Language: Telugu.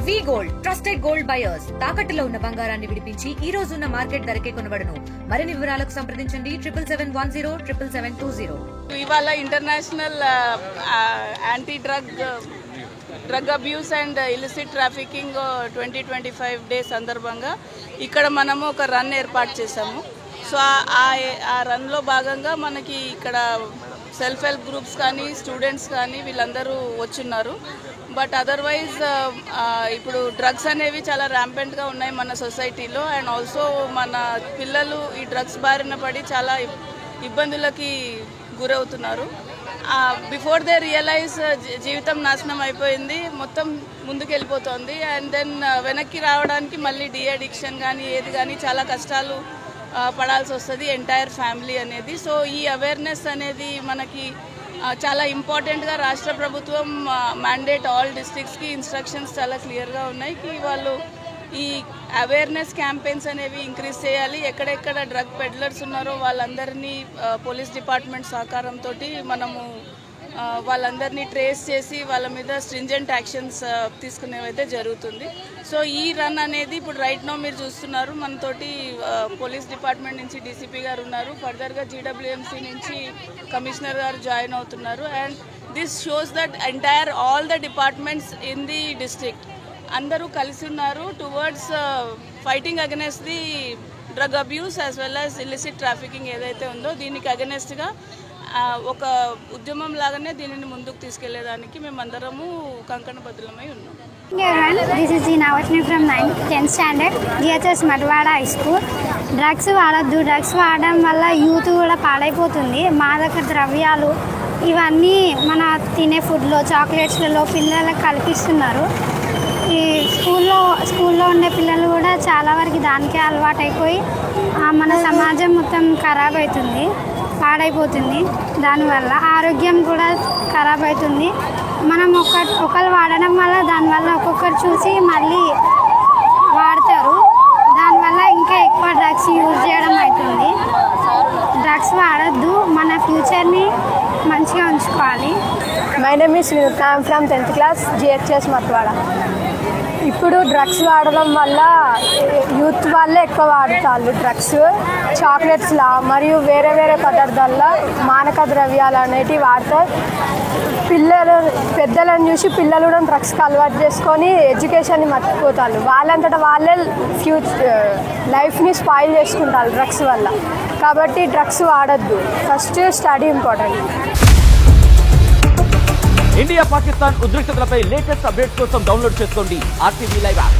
వి గోల్డ్ ట్రస్టెడ్ గోల్డ్ బయర్స్ తాకట్టులో ఉన్న బంగారాన్ని విడిపించి ఈ రోజు ఉన్న మార్కెట్ ధరకే కొనబడును. మరిన్ని వివరాలకు సంప్రదించండి 77107720. ఇవాళ international anti drug abuse and illicit trafficking 2025 day సందర్భంగా ఇక్కడ మనము ఒక రన్ ఏర్పాటు చేసాము. సో ఆ రన్లో భాగంగా మనకి ఇక్కడ సెల్ఫ్ హెల్ప్ గ్రూప్స్ కానీ స్టూడెంట్స్ కానీ వీళ్ళందరూ వచ్చున్నారు. బట్ అదర్వైజ్ ఇప్పుడు డ్రగ్స్ అనేవి చాలా ర్యాంపెంట్గా ఉన్నాయి మన సొసైటీలో. అండ్ ఆల్సో మన పిల్లలు ఈ డ్రగ్స్ బారిన పడి చాలా ఇబ్బందులకి గురవుతున్నారు. బిఫోర్ దే రియలైజ్ జీవితం నాశనం అయిపోయింది, మొత్తం ముందుకు వెళ్ళిపోతుంది. అండ్ దెన్ వెనక్కి రావడానికి మళ్ళీ డీ అడిక్షన్ కానీ ఏది కానీ చాలా కష్టాలు పడాల్సి వస్తుంది ఎంటైర్ ఫ్యామిలీ అనేది. సో ఈ అవేర్నెస్ అనేది మనకి చాలా ఇంపార్టెంట్గా రాష్ట్ర ప్రభుత్వం మ్యాండేట్ ఆల్ డిస్ట్రిక్ట్స్కి ఇన్స్ట్రక్షన్స్ చాలా క్లియర్గా ఉన్నాయి కి వాళ్ళు ఈ అవేర్నెస్ క్యాంపెయిన్స్ అనేవి ఇంక్రీజ్ చేయాలి. ఎక్కడెక్కడ డ్రగ్ పెడ్లర్స్ ఉన్నారో వాళ్ళందరినీ పోలీస్ డిపార్ట్మెంట్ సహకారంతో మనము వాళ్ళందరినీ ట్రేస్ చేసి వాళ్ళ మీద స్ట్రింజెంట్ యాక్షన్స్ తీసుకునేవైతే జరుగుతుంది. సో ఈ రన్ అనేది ఇప్పుడు రైట్ నో మీరు చూస్తున్నారు, మనతోటి పోలీస్ డిపార్ట్మెంట్ నుంచి డీసీపీ గారు ఉన్నారు, ఫర్దర్గా జీడబ్ల్యూఎంసీ నుంచి కమిషనర్ గారు జాయిన్ అవుతున్నారు. And this shows that entire all the departments in the district అందరూ కలిసి ఉన్నారు towards fighting against the drug abuse as well as illicit trafficking ఏదైతే ఉందో దీనికి అగెనెస్ట్గా ఒక ఉద్యమం లాగానే దీనిని ముందుకు తీసుకెళ్లేదానికి మేమందరము కంకణబద్ధులమై ఉన్నాం. This is Gina Vashni from 10th standard, GHS Madwada High School. Drugs వాడద్దు, డ్రగ్స్ వాడడం వల్ల యూత్ కూడా పాడైపోతుంది. మాదక ద్రవ్యాలు ఇవన్నీ మన తినే ఫుడ్లో చాక్లెట్స్లలో పిల్లలకు కల్పిస్తున్నారు. ఈ స్కూల్లో ఉండే పిల్లలు కూడా చాలా వరకు దానికే అలవాటు అయిపోయి మన సమాజం మొత్తం ఖరాబ్ అవుతుంది, పాడైపోతుంది. దానివల్ల ఆరోగ్యం కూడా ఖరాబ్ అవుతుంది. మనం ఒకరు వాడడం వల్ల దానివల్ల ఒక్కొక్కరు చూసి మళ్ళీ వాడతారు. దానివల్ల ఇంకా ఎక్కువ డ్రగ్స్ యూజ్ చేయడం అవుతుంది. డ్రగ్స్ వాడద్దు, మన ఫ్యూచర్ని మంచిగా ఉంచుకోవాలి. My name is Vinutha, I'm from 10th class, GHS Matwada. ఇప్పుడు డ్రగ్స్ వాడడం వల్ల యూత్ వాళ్ళే ఎక్కువ వాడుతారు. డ్రగ్స్ చాక్లెట్స్లా మరియు వేరే వేరే పదార్థాల్లో మానక ద్రవ్యాలు అనేటివి వాడతారు. పెద్దలను చూసి పిల్లలు కూడా డ్రగ్స్కి అలవాటు చేసుకొని ఎడ్యుకేషన్ని మర్చిపోతారు. వాళ్ళంతటా వాళ్ళే లైఫ్ని స్పాయిల్ చేసుకుంటారు డ్రగ్స్ వల్ల. కాబట్టి డ్రగ్స్ వాడద్దు, first study important. India Pakistan ఉద్రిక్తతలపై లేటెస్ట్ అప్డేట్స్ కోసం డౌన్లోడ్ చేసుకోండి RTV లైవ్ యాప్.